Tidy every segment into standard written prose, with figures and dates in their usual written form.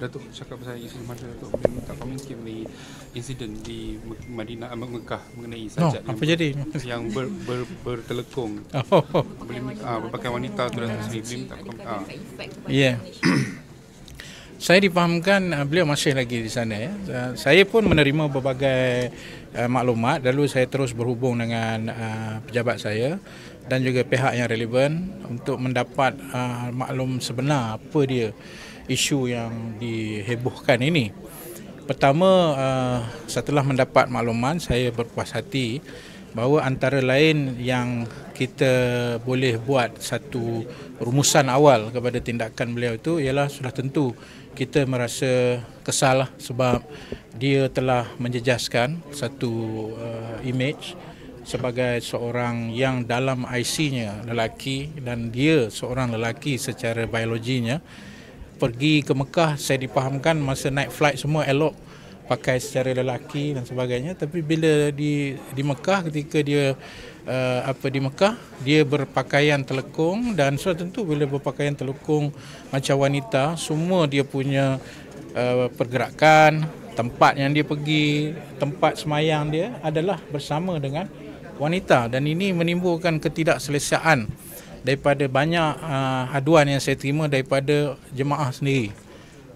Datuk cakap pasal isu masa Datuk boleh minta komen sikit mengenai insiden di Madinah, Mekah mengenai sajak apa jadi? yang bertelekung berpakaian wanita tu Datuk sendiri boleh minta komen. Ya. Saya dipahamkan beliau masih lagi di sana ya. Saya pun menerima berbagai maklumat, lalu saya terus berhubung dengan pejabat saya dan juga pihak yang relevan untuk mendapat maklum sebenar apa dia isu yang dihebohkan ini. Pertama, setelah mendapat makluman, saya berpuas hati bahawa antara lain yang kita boleh buat satu rumusan awal kepada tindakan beliau itu ialah sudah tentu kita merasa kesal sebab dia telah menjejaskan satu image sebagai seorang yang dalam IC-nya lelaki dan dia seorang lelaki secara biologinya pergi ke Mekah. Saya dipahamkan masa naik flight semua elok pakai secara lelaki dan sebagainya, tapi bila di Mekah ketika dia di Mekah dia berpakaian telekung dan sudah tentu bila berpakaian telekung macam wanita, semua dia punya pergerakan, tempat yang dia pergi, tempat semayang dia adalah bersama dengan wanita dan ini menimbulkan ketidakselesaan daripada banyak aduan yang saya terima daripada jemaah sendiri.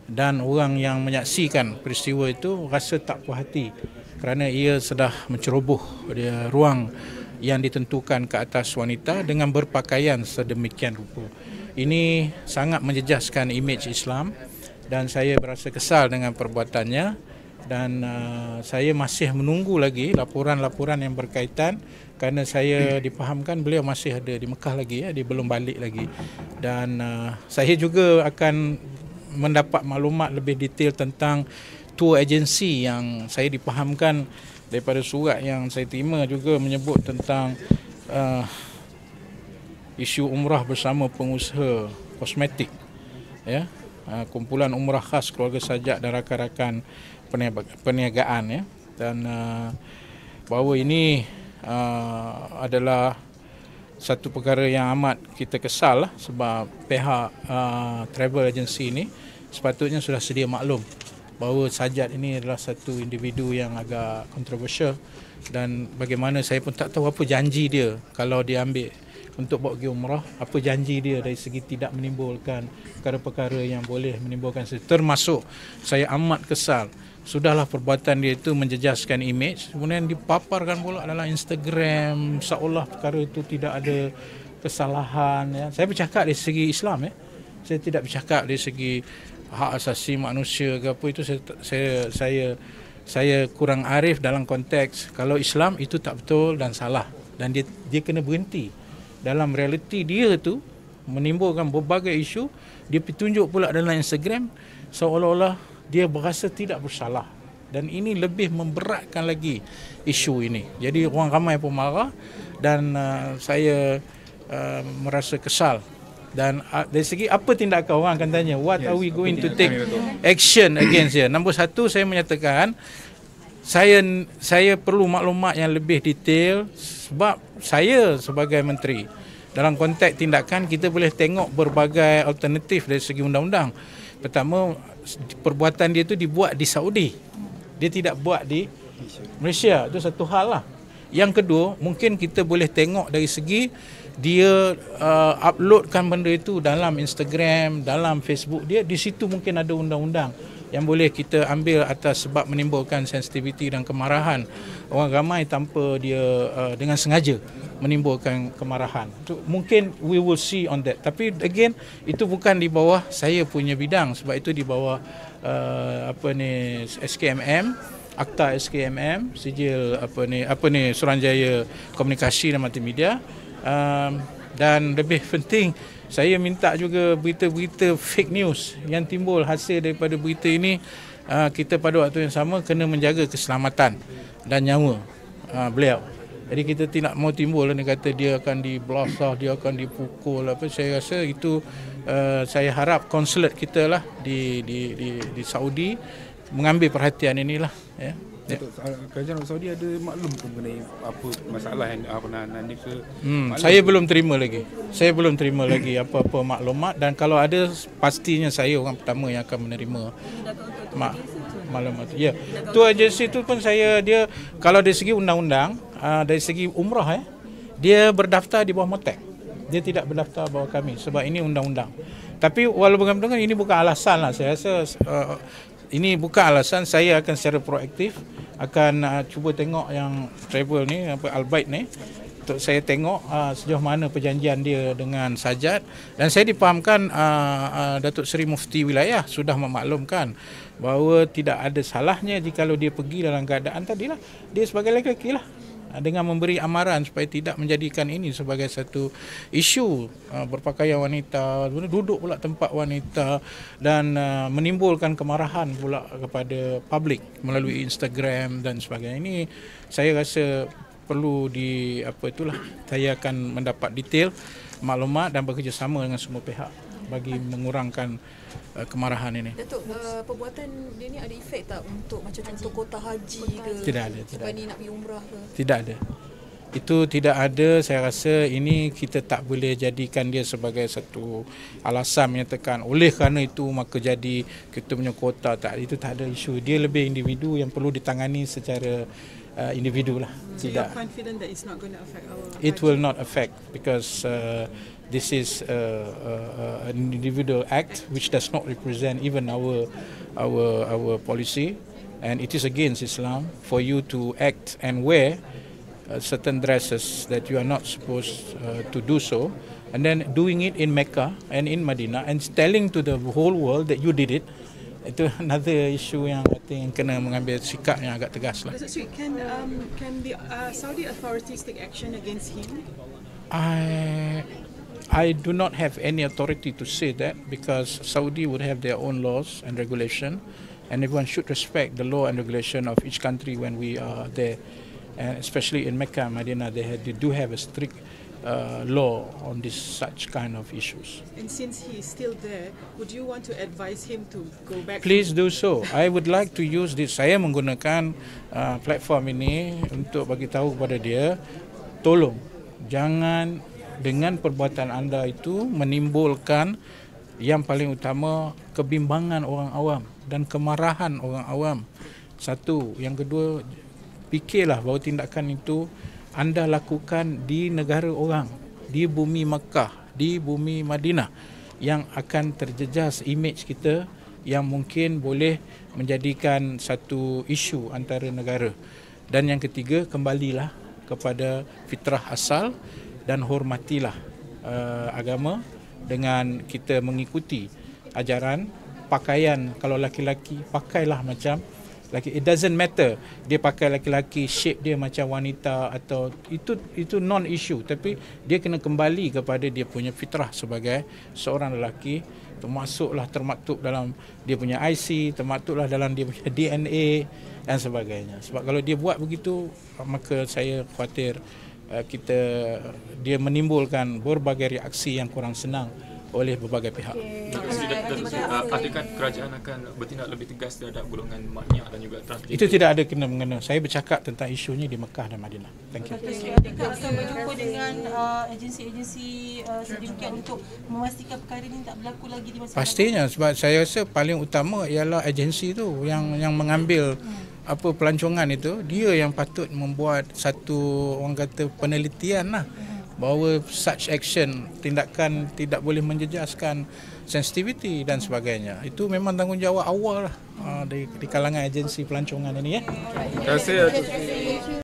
Dan orang yang menyaksikan peristiwa itu rasa tak puas hati kerana ia sudah menceroboh dia ruang yang ditentukan ke atas wanita dengan berpakaian sedemikian rupa. Ini sangat menjejaskan imej Islam dan saya berasa kesal dengan perbuatannya dan saya masih menunggu lagi laporan-laporan yang berkaitan kerana saya dipahamkan beliau masih ada di Mekah lagi ya, dia belum balik lagi dan saya juga akan mendapat maklumat lebih detail tentang tour agency yang saya dipahamkan daripada surat yang saya terima juga menyebut tentang isu umrah bersama pengusaha kosmetik ya, kumpulan umrah khas keluarga sajak dan rakan-rakan perniagaan ya, dan bahawa ini adalah satu perkara yang amat kita kesal sebab pihak travel agency ini sepatutnya sudah sedia maklum bahawa Sajat ini adalah satu individu yang agak kontroversial dan bagaimana saya pun tak tahu apa janji dia kalau dia ambil untuk bawa pergi umrah, apa janji dia dari segi tidak menimbulkan perkara-perkara yang boleh menimbulkan, termasuk saya amat kesal sudahlah perbuatan dia itu menjejaskan imej, kemudian dipaparkan pula dalam Instagram seolah perkara itu tidak ada kesalahan ya. Saya bercakap dari segi Islam ya, saya tidak bercakap dari segi hak asasi manusia ke apa, itu saya kurang arif dalam konteks kalau Islam itu tak betul dan salah dan dia kena berhenti. Dalam realiti dia tu menimbulkan berbagai isu, dia tunjuk pula dalam Instagram seolah-olah dia berasa tidak bersalah dan ini lebih memberatkan lagi isu ini. Jadi orang ramai pun marah dan saya merasa kesal. Dan dari segi apa tindakan, orang akan tanya what are we going to take action against dia. Nombor satu, saya menyatakan saya perlu maklumat yang lebih detail sebab saya sebagai menteri dalam konteks tindakan kita boleh tengok berbagai alternatif dari segi undang-undang. Pertama, perbuatan dia itu dibuat di Saudi, dia tidak buat di Malaysia, itu satu hal lah. Yang kedua, mungkin kita boleh tengok dari segi dia uploadkan benda itu dalam Instagram, dalam Facebook dia, di situ mungkin ada undang-undang yang boleh kita ambil atas sebab menimbulkan sensitiviti dan kemarahan orang ramai tanpa dia dengan sengaja menimbulkan kemarahan. Mungkin we will see on that. Tapi again, itu bukan di bawah saya punya bidang sebab itu di bawah SKMM, Akta SKMM, sijil Suruhanjaya Komunikasi dan Multimedia. Dan lebih penting, saya minta juga berita-berita fake news yang timbul hasil daripada berita ini, kita pada waktu yang sama kena menjaga keselamatan dan nyawa beliau. Jadi kita tidak mau timbul dia kata dia akan dibelasah, dia akan dipukul apa. Saya rasa itu saya harap konsulat kita lah di Saudi mengambil perhatian inilah ya. Datuk, kerajaan Arab Saudi ada maklum ke mengenai apa masalah yang penahanan ni ke? Saya belum terima lagi. Saya belum terima lagi apa-apa maklumat, dan kalau ada pastinya saya orang pertama yang akan menerima maklumat. Ya. Tu agensi tu pun dia kalau dari segi undang-undang, dari segi umrah dia berdaftar di bawah MOTEC. Dia tidak berdaftar bawah kami sebab ini undang-undang. Tapi walaupun ini bukan alasan lah. Saya rasa ini bukan alasan. Saya akan secara proaktif akan cuba tengok yang travel ni, Albaik ni, untuk saya tengok sejauh mana perjanjian dia dengan Sajat. Dan saya dipahamkan Datuk Seri Mufti Wilayah sudah memaklumkan bahawa tidak ada salahnya jika dia pergi dalam keadaan tadilah dia sebagai lelaki lah, dengan memberi amaran supaya tidak menjadikan ini sebagai satu isu berpakaian wanita, duduk pula tempat wanita, dan menimbulkan kemarahan pula kepada publik melalui Instagram dan sebagainya. Ini saya rasa perlu saya akan mendapat detail maklumat dan bekerjasama dengan semua pihak bagi mengurangkan kemarahan ini. Datuk, perbuatan dia ni ada efek tak untuk macam contoh kota haji ke? Tidak ada. Sebab ni nak pergi umrah ke? Tidak ada. Itu tidak ada. Saya rasa ini kita tak boleh jadikan dia sebagai satu alasan menyatakan oleh kerana itu maka jadi kita punya kota. Itu tak ada isu. Dia lebih individu yang perlu ditangani secara individu lah. So you're confident that it's not going to affect our It will not affect because this is an individual act which does not represent even our policy, and it is against Islam for you to act and wear certain dresses that you are not supposed to do so, and then doing it in Mecca and in Madinah and telling to the whole world that you did it. Itu another issue yang I think kena mengambil sikap yang agak tegas lah. Can the Saudi authorities take action against him? I do not have any authority to say that because Saudi would have their own laws and regulation, and everyone should respect the law and regulation of each country when we are there. And especially in Mecca and Medina, they do have a strict law on such kind of issues. And since he is still there, would you want to advise him to go back? Please do so. I would like to use this. Saya menggunakan platform ini untuk bagi tahu kepada dia, tolong jangan dengan perbuatan anda itu menimbulkan yang paling utama kebimbangan orang awam dan kemarahan orang awam. Satu, yang kedua, fikirlah bahawa tindakan itu anda lakukan di negara orang, di bumi Makkah, di bumi Madinah, yang akan terjejas imej kita yang mungkin boleh menjadikan satu isu antara negara. Dan yang ketiga, kembalilah kepada fitrah asal dan hormatilah agama dengan kita mengikuti ajaran pakaian. Kalau laki-laki, pakailah macam laki. It doesn't matter dia pakai laki-laki, shape dia macam wanita atau itu non issue, tapi dia kena kembali kepada dia punya fitrah sebagai seorang lelaki, termaktub dalam dia punya IC, termaktublah dalam dia punya DNA dan sebagainya. Sebab kalau dia buat begitu, maka saya khawatir dia menimbulkan berbagai reaksi yang kurang senang oleh berbagai pihak. Adakah kerajaan akan bertindak lebih tegas terhadap golongan maknya dan juga transgender? Itu tidak ada kena-mengena. Saya bercakap tentang isunya di Mekah dan Madinah. Thank you. Adakah akan berjumpa dengan agensi-agensi sedemikian untuk memastikan perkara ini tak berlaku lagi di masa depan? Pastinya, sebab saya rasa paling utama ialah agensi itu yang mengambil pelancongan itu. Dia yang patut membuat satu, orang kata, penelitian lah, bahawa such action, tindakan tidak boleh menjejaskan sensitivity dan sebagainya. Itu memang tanggungjawab awal lah di kalangan agensi pelancongan ini. Terima kasih.